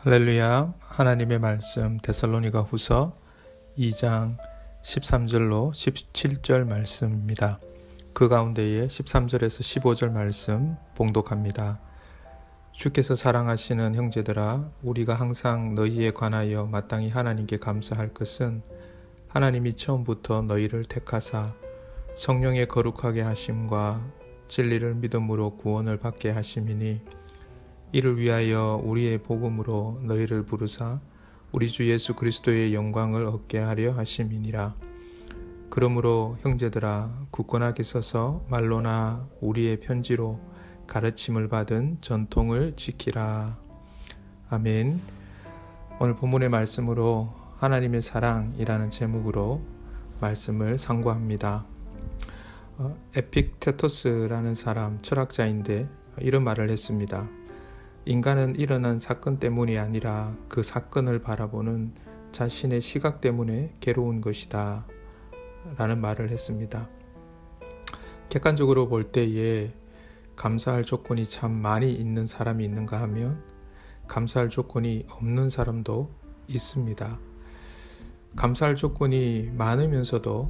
할렐루야. 하나님의 말씀 데살로니가 후서 2장 13절로 17절 말씀입니다. 그 가운데에 13절에서 15절 말씀 봉독합니다. 주께서 사랑하시는 형제들아, 우리가 항상 너희에 관하여 마땅히 하나님께 감사할 것은 하나님이 처음부터 너희를 택하사 성령의 거룩하게 하심과 진리를 믿음으로 구원을 받게 하심이니, 이를 위하여 우리의 복음으로 너희를 부르사 우리 주 예수 그리스도의 영광을 얻게 하려 하심이니라. 그러므로 형제들아, 굳건하게 서서 말로나 우리의 편지로 가르침을 받은 전통을 지키라. 아멘. 오늘 본문의 말씀으로 하나님의 사랑이라는 제목으로 말씀을 상고합니다. 에픽테토스라는 사람, 철학자인데 이런 말을 했습니다. 인간은 일어난 사건 때문이 아니라 그 사건을 바라보는 자신의 시각 때문에 괴로운 것이다 라는 말을 했습니다. 객관적으로 볼 때에 감사할 조건이 참 많이 있는 사람이 있는가 하면 감사할 조건이 없는 사람도 있습니다. 감사할 조건이 많으면서도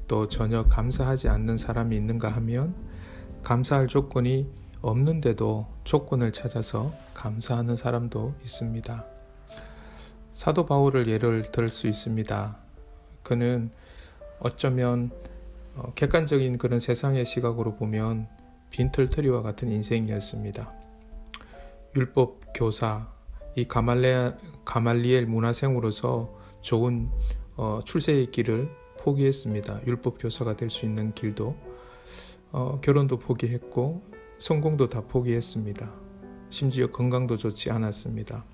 또 전혀 감사하지 않는 사람이 있는가 하면 감사할 조건이 없는데도 조건을 찾아서 감사하는 사람도 있습니다. 사도 바울을 예를 들 수 있습니다. 그는 어쩌면 객관적인 그런 세상의 시각으로 보면 빈털터리와 같은 인생이었습니다. 율법 교사, 이 가말리엘 문화생으로서 좋은 출세의 길을 포기했습니다. 율법 교사가 될 수 있는 길도 결혼도 포기했고 성공도 다 포기했습니다. 심지어 건강도 좋지 않았습니다.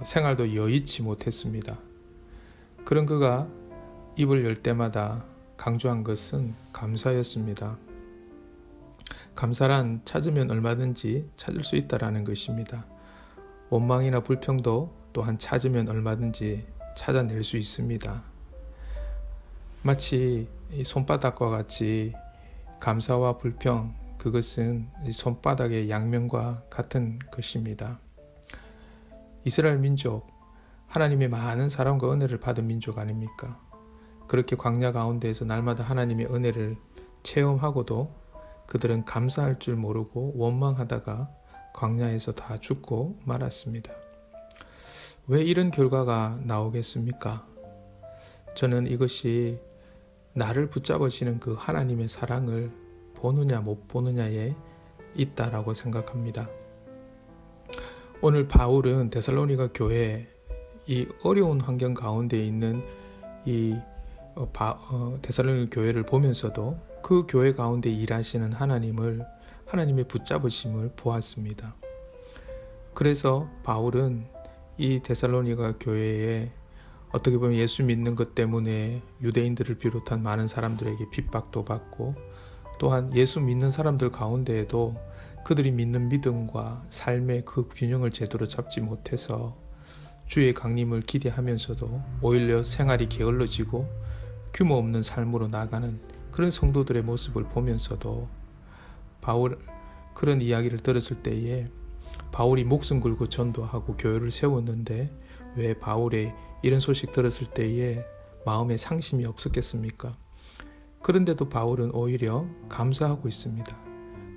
생활도 여의치 못했습니다. 그런 그가 입을 열 때마다 강조한 것은 감사였습니다. 감사란 찾으면 얼마든지 찾을 수 있다라는 것입니다. 원망이나 불평도 또한 찾으면 얼마든지 찾아낼 수 있습니다. 마치 이 손바닥과 같이 감사와 불평, 그것은 손바닥의 양면과 같은 것입니다. 이스라엘 민족, 하나님의 많은 사랑과 은혜를 받은 민족 아닙니까? 그렇게 광야 가운데에서 날마다 하나님의 은혜를 체험하고도 그들은 감사할 줄 모르고 원망하다가 광야에서 다 죽고 말았습니다. 왜 이런 결과가 나오겠습니까? 저는 이것이 나를 붙잡으시는 그 하나님의 사랑을 보느냐 못 보느냐에 있다라고 생각합니다. 오늘 바울은 데살로니가 교회, 이 어려운 환경 가운데 있는 이 데살로니가 교회를 보면서도 그 교회 가운데 일하시는 하나님의 붙잡으심을 보았습니다. 그래서 바울은 이 데살로니가 교회에 어떻게 보면 예수 믿는 것 때문에 유대인들을 비롯한 많은 사람들에게 핍박도 받고, 또한 예수 믿는 사람들 가운데에도 그들이 믿는 믿음과 삶의 그 균형을 제대로 잡지 못해서 주의 강림을 기대하면서도 오히려 생활이 게을러지고 규모 없는 삶으로 나가는 그런 성도들의 모습을 보면서도 그런 이야기를 들었을 때에 바울이 목숨 걸고 전도하고 교회를 세웠는데 왜 바울의 이런 소식 들었을 때에 마음에 상심이 없었겠습니까? 그런데도 바울은 오히려 감사하고 있습니다.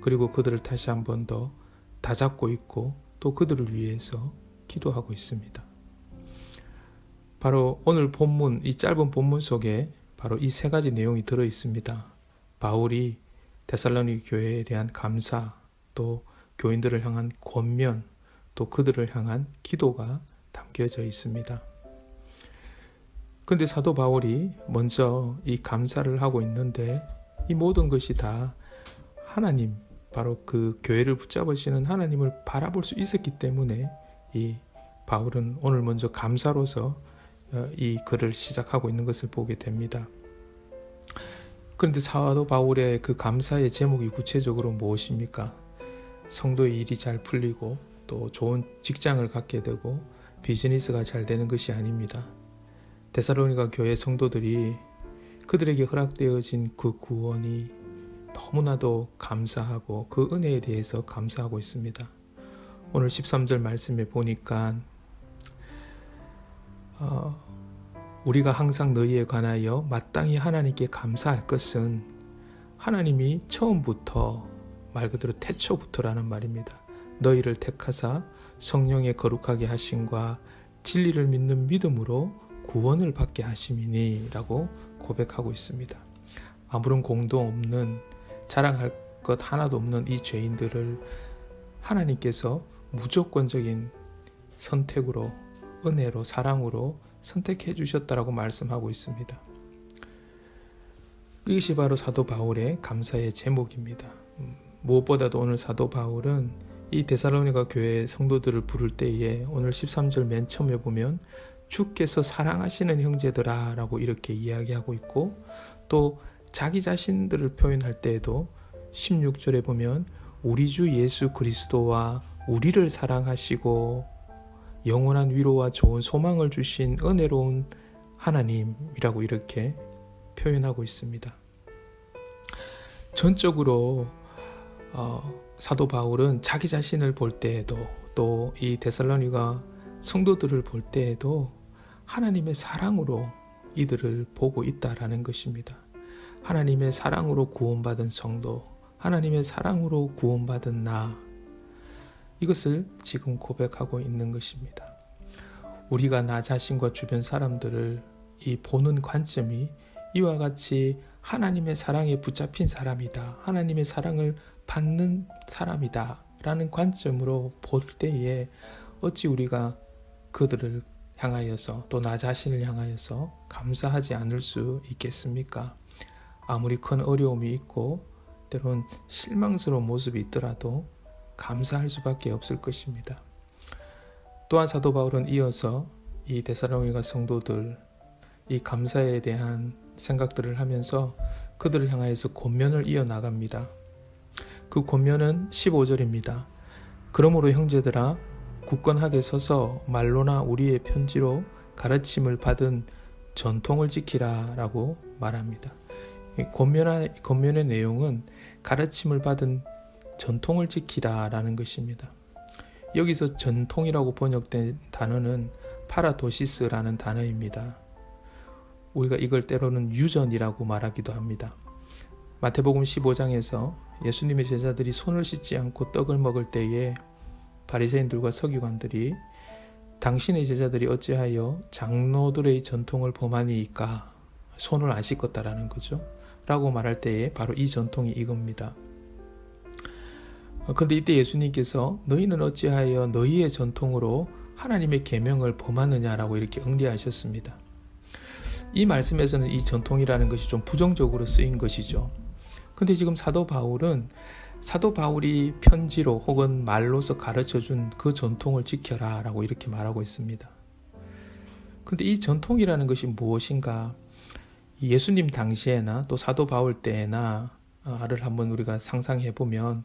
그리고 그들을 다시 한 번 더 다잡고 있고 또 그들을 위해서 기도하고 있습니다. 바로 오늘 본문, 이 짧은 본문 속에 바로 이 세 가지 내용이 들어 있습니다. 바울이 데살로니가 교회에 대한 감사, 또 교인들을 향한 권면, 또 그들을 향한 기도가 담겨져 있습니다. 그런데 사도 바울이 먼저 이 감사를 하고 있는데 이 모든 것이 다 하나님, 바로 그 교회를 붙잡으시는 하나님을 바라볼 수 있었기 때문에 이 바울은 오늘 먼저 감사로서 이 글을 시작하고 있는 것을 보게 됩니다. 그런데 사도 바울의 그 감사의 제목이 구체적으로 무엇입니까? 성도의 일이 잘 풀리고 또 좋은 직장을 갖게 되고 비즈니스가 잘 되는 것이 아닙니다. 데살로니가 교회 성도들이 그들에게 허락되어진 그 구원이 너무나도 감사하고 그 은혜에 대해서 감사하고 있습니다. 오늘 13절 말씀에 보니까 우리가 항상 너희에 관하여 마땅히 하나님께 감사할 것은 하나님이 처음부터 말 그대로 태초부터라는 말입니다. 너희를 택하사 성령의 거룩하게 하심과 진리를 믿는 믿음으로 구원을 받게 하심이니 라고 고백하고 있습니다. 아무런 공도 없는 자랑할 것 하나도 없는 이 죄인들을 하나님께서 무조건적인 선택으로 은혜로 사랑으로 선택해 주셨다라고 말씀하고 있습니다. 이것이 바로 사도 바울의 감사의 제목입니다. 무엇보다도 오늘 사도 바울은 이 데살로니가 교회 성도들을 부를 때에 오늘 13절 맨 처음에 보면 주께서 사랑하시는 형제들아 라고 이렇게 이야기하고 있고, 또 자기 자신들을 표현할 때에도 16절에 보면 우리 주 예수 그리스도와 우리를 사랑하시고 영원한 위로와 좋은 소망을 주신 은혜로운 하나님이라고 이렇게 표현하고 있습니다. 전적으로 사도 바울은 자기 자신을 볼 때에도 또 이 데살로니가 성도들을 볼 때에도 하나님의 사랑으로 이들을 보고 있다라는 것입니다. 하나님의 사랑으로 구원받은 성도, 하나님의 사랑으로 구원받은 나, 이것을 지금 고백하고 있는 것입니다. 우리가 나 자신과 주변 사람들을 이 보는 관점이 이와 같이 하나님의 사랑에 붙잡힌 사람이다, 하나님의 사랑을 받는 사람이다 라는 관점으로 볼 때에 어찌 우리가 그들을 향하여서 또 나 자신을 향하여서 감사하지 않을 수 있겠습니까? 아무리 큰 어려움이 있고 때론 실망스러운 모습이 있더라도 감사할 수밖에 없을 것입니다. 또한 사도 바울은 이어서 이 데살로니가 성도들 이 감사에 대한 생각들을 하면서 그들을 향하여서 권면을 이어나갑니다. 그 권면은 15절입니다. 그러므로 형제들아 굳건하게 서서 말로나 우리의 편지로 가르침을 받은 전통을 지키라 라고 말합니다. 권면의 내용은 가르침을 받은 전통을 지키라 라는 것입니다. 여기서 전통이라고 번역된 단어는 파라도시스라는 단어입니다. 우리가 이걸 때로는 유전이라고 말하기도 합니다. 마태복음 15장에서 예수님의 제자들이 손을 씻지 않고 떡을 먹을 때에 바리새인들과 서기관들이 당신의 제자들이 어찌하여 장로들의 전통을 범하니이까 손을 안 씻었다라는 거죠. 라고 말할 때에 바로 이 전통이 이겁니다. 그런데 이때 예수님께서 너희는 어찌하여 너희의 전통으로 하나님의 계명을 범하느냐라고 이렇게 응대하셨습니다. 이 말씀에서는 이 전통이라는 것이 좀 부정적으로 쓰인 것이죠. 근데 지금 사도 바울이 편지로 혹은 말로서 가르쳐준 그 전통을 지켜라 라고 이렇게 말하고 있습니다. 근데 이 전통이라는 것이 무엇인가? 예수님 당시에나 또 사도 바울 때나를 한번 우리가 상상해 보면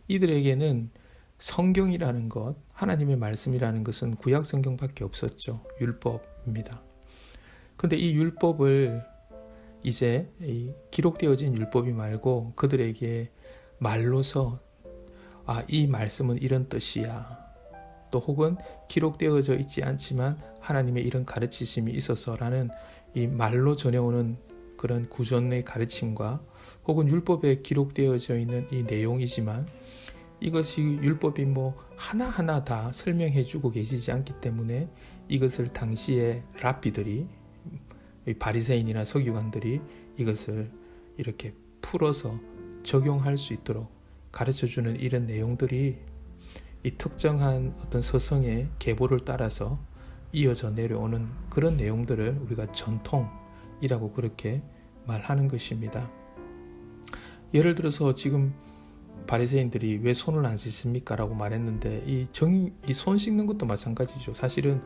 이들에게는 성경이라는 것, 하나님의 말씀이라는 것은 구약 성경밖에 없었죠. 율법입니다. 근데 이 율법을 이제 기록되어진 율법이 말고 그들에게 말로서 이 말씀은 이런 뜻이야. 또 혹은 기록되어져 있지 않지만 하나님의 이런 가르치심이 있어서라는 이 말로 전해오는 그런 구전의 가르침과 혹은 율법에 기록되어져 있는 이 내용이지만 이것이 율법이 하나하나 다 설명해주고 계시지 않기 때문에 이것을 당시에 랍비들이 바리새인이나 서기관들이 이것을 이렇게 풀어서 적용할 수 있도록 가르쳐주는 이런 내용들이 이 특정한 어떤 서성의 계보를 따라서 이어져 내려오는 그런 내용들을 우리가 전통이라고 그렇게 말하는 것입니다. 예를 들어서 지금 바리새인들이 왜 손을 안 씻습니까? 라고 말했는데 이 손 씻는 것도 마찬가지죠. 사실은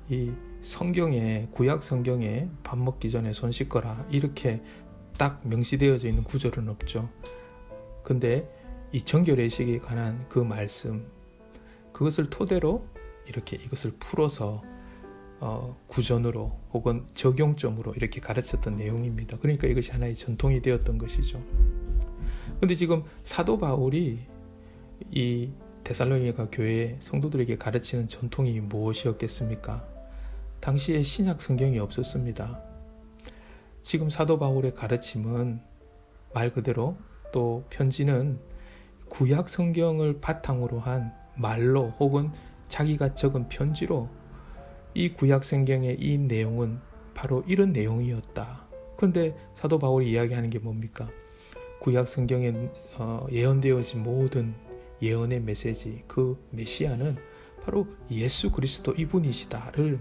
이 성경에 구약 성경에 밥 먹기 전에 손 씻거라 이렇게 딱 명시되어져 있는 구절은 없죠. 근데 이 정결의식에 관한 그 말씀 그것을 토대로 이렇게 이것을 풀어서 구전으로 혹은 적용점으로 이렇게 가르쳤던 내용입니다. 그러니까 이것이 하나의 전통이 되었던 것이죠. 그런데 지금 사도 바울이 이 데살로니가 교회 성도들에게 가르치는 전통이 무엇이었겠습니까? 당시에 신약 성경이 없었습니다. 지금 사도 바울의 가르침은 말 그대로 또 편지는 구약 성경을 바탕으로 한 말로 혹은 자기가 적은 편지로 이 구약 성경의 이 내용은 바로 이런 내용이었다. 그런데 사도 바울이 이야기하는 게 뭡니까? 구약 성경에 예언되어진 모든 예언의 메시지, 그 메시아는 바로 예수 그리스도 이분이시다를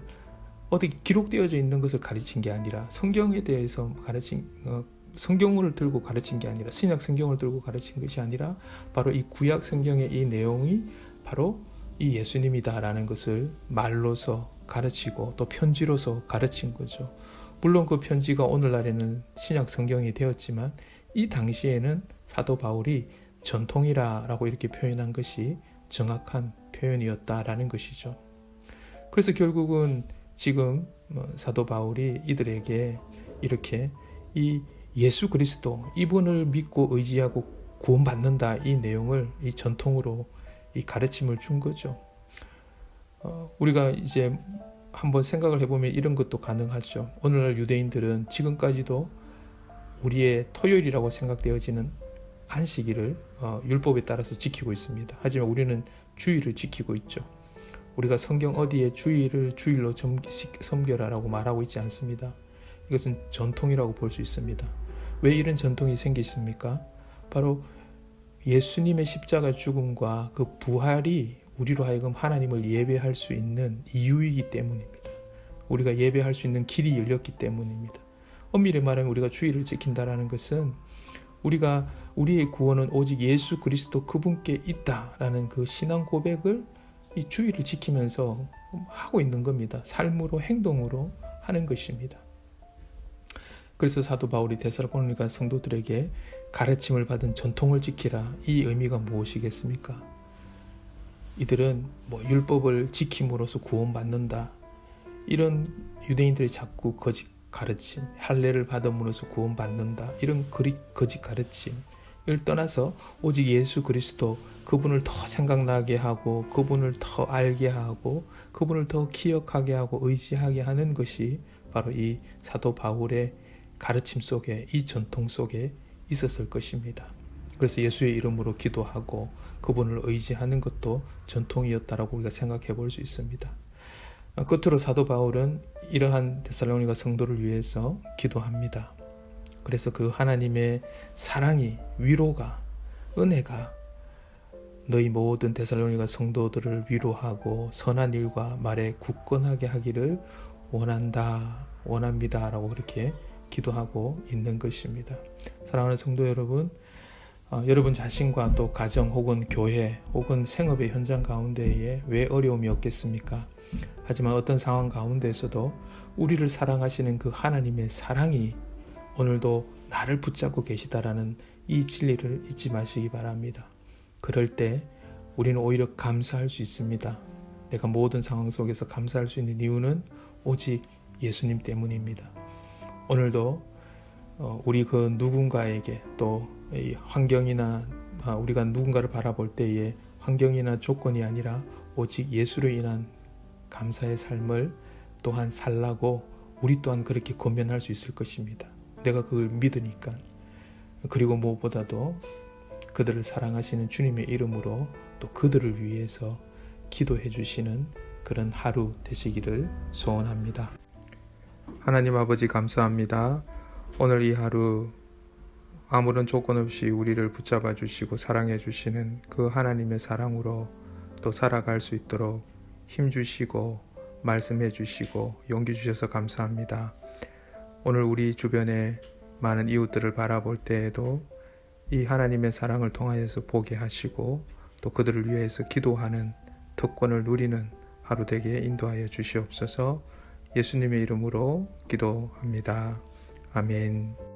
어디 기록되어져 있는 것을 가르친 게 아니라 성경에 대해서 성경을 들고 가르친 게 아니라 신약 성경을 들고 가르친 것이 아니라 바로 이 구약 성경의 이 내용이 바로 이 예수님이다라는 것을 말로서 가르치고 또 편지로서 가르친 거죠. 물론 그 편지가 오늘날에는 신약 성경이 되었지만 이 당시에는 사도 바울이 전통이라고 이렇게 표현한 것이 정확한 표현이었다라는 것이죠. 그래서 결국은 지금 사도 바울이 이들에게 이렇게 이 예수 그리스도 이분을 믿고 의지하고 구원받는다 이 내용을 이 전통으로 이 가르침을 준 거죠. 우리가 이제 한번 생각을 해보면 이런 것도 가능하죠. 오늘날 유대인들은 지금까지도 우리의 토요일이라고 생각되어지는 안식일을 율법에 따라서 지키고 있습니다. 하지만 우리는 주일을 지키고 있죠. 우리가 성경 어디에 주일을 주일로 섬겨라라고 말하고 있지 않습니다. 이것은 전통이라고 볼 수 있습니다. 왜 이런 전통이 생겼습니까? 바로 예수님의 십자가 죽음과 그 부활이 우리로 하여금 하나님을 예배할 수 있는 이유이기 때문입니다. 우리가 예배할 수 있는 길이 열렸기 때문입니다. 엄밀히 말하면 우리가 주일을 지킨다라는 것은 우리의 구원은 오직 예수 그리스도 그분께 있다라는 그 신앙 고백을 이 주일을 지키면서 하고 있는 겁니다. 삶으로 행동으로 하는 것입니다. 그래서 사도 바울이 데살로니가 성도들에게 가르침을 받은 전통을 지키라 이 의미가 무엇이겠습니까? 이들은 율법을 지킴으로써 구원받는다 이런 유대인들이 자꾸 거짓 가르침, 할례를 받음으로써 구원받는다 이런 거짓 가르침을 떠나서 오직 예수 그리스도 그분을 더 생각나게 하고 그분을 더 알게 하고 그분을 더 기억하게 하고 의지하게 하는 것이 바로 이 사도 바울의 가르침 속에 이 전통 속에 있었을 것입니다. 그래서 예수의 이름으로 기도하고 그분을 의지하는 것도 전통이었다라고 우리가 생각해 볼 수 있습니다. 끝으로 사도 바울은 이러한 데살로니가 성도를 위해서 기도합니다. 그래서 그 하나님의 사랑이, 위로가, 은혜가 너희 모든 데살로니가 성도들을 위로하고 선한 일과 말에 굳건하게 하기를 원합니다 라고 그렇게 기도하고 있는 것입니다. 사랑하는 성도 여러분, 여러분 자신과 또 가정 혹은 교회 혹은 생업의 현장 가운데에 왜 어려움이 없겠습니까? 하지만 어떤 상황 가운데에서도 우리를 사랑하시는 그 하나님의 사랑이 오늘도 나를 붙잡고 계시다라는 이 진리를 잊지 마시기 바랍니다. 그럴 때 우리는 오히려 감사할 수 있습니다. 내가 모든 상황 속에서 감사할 수 있는 이유는 오직 예수님 때문입니다. 오늘도 우리 그 누군가에게 또 이 환경이나 우리가 누군가를 바라볼 때에 환경이나 조건이 아니라 오직 예수로 인한 감사의 삶을 또한 살라고 우리 또한 그렇게 권면할 수 있을 것입니다. 내가 그걸 믿으니까. 그리고 무엇보다도 그들을 사랑하시는 주님의 이름으로 또 그들을 위해서 기도해 주시는 그런 하루 되시기를 소원합니다. 하나님 아버지 감사합니다. 오늘 이 하루 아무런 조건 없이 우리를 붙잡아 주시고 사랑해 주시는 그 하나님의 사랑으로 또 살아갈 수 있도록 힘 주시고 말씀해 주시고 용기 주셔서 감사합니다. 오늘 우리 주변에 많은 이웃들을 바라볼 때에도 이 하나님의 사랑을 통하여서 보게 하시고 또 그들을 위해서 기도하는 특권을 누리는 하루 되게 인도하여 주시옵소서. 예수님의 이름으로 기도합니다. 아멘.